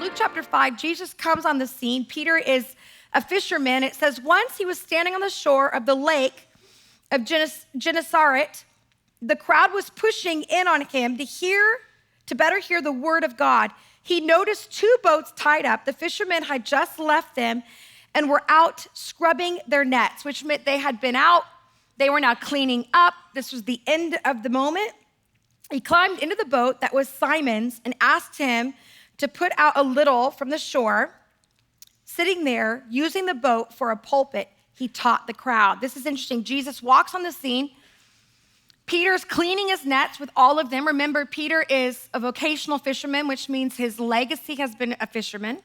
Luke chapter 5, Jesus comes on the scene. Peter is a fisherman. It says, once he was standing on the shore of the lake of Gennesaret, the crowd was pushing in on him to better hear the word of God. He noticed two boats tied up. The fishermen had just left them and were out scrubbing their nets, which meant they had been out. They were now cleaning up. This was the end of the moment. He climbed into the boat that was Simon's and asked him to put out a little from the shore. Sitting there, using the boat for a pulpit, he taught the crowd. This is interesting. Jesus walks on the scene. Peter's cleaning his nets with all of them. Remember, Peter is a vocational fisherman, which means his legacy has been a fisherman. It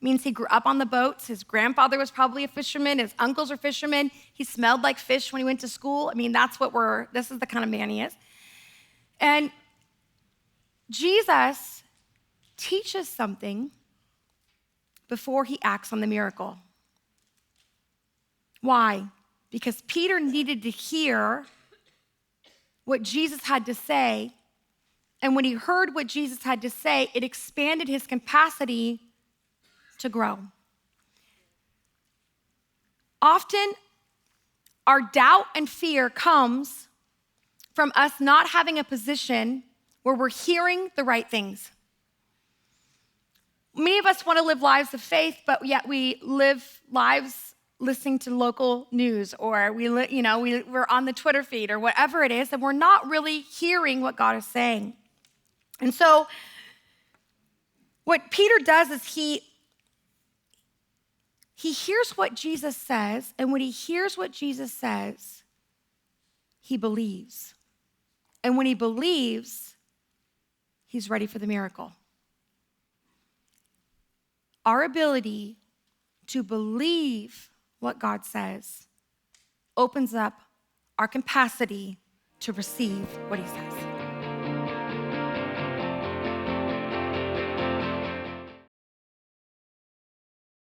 means he grew up on the boats. His grandfather was probably a fisherman. His uncles are fishermen. He smelled like fish when he went to school. I mean, this is the kind of man he is. And Jesus teaches something before he acts on the miracle. Why? Because Peter needed to hear what Jesus had to say, and when he heard what Jesus had to say, it expanded his capacity to grow. Often, our doubt and fear comes from us not having a position where we're hearing the right things. Many of us want to live lives of faith, but yet we live lives listening to local news, or we're on the Twitter feed or whatever it is, and we're not really hearing what God is saying. And so what Peter does is he hears what Jesus says, and when he hears what Jesus says, he believes. And when he believes, he's ready for the miracle. Our ability to believe what God says opens up our capacity to receive what he says.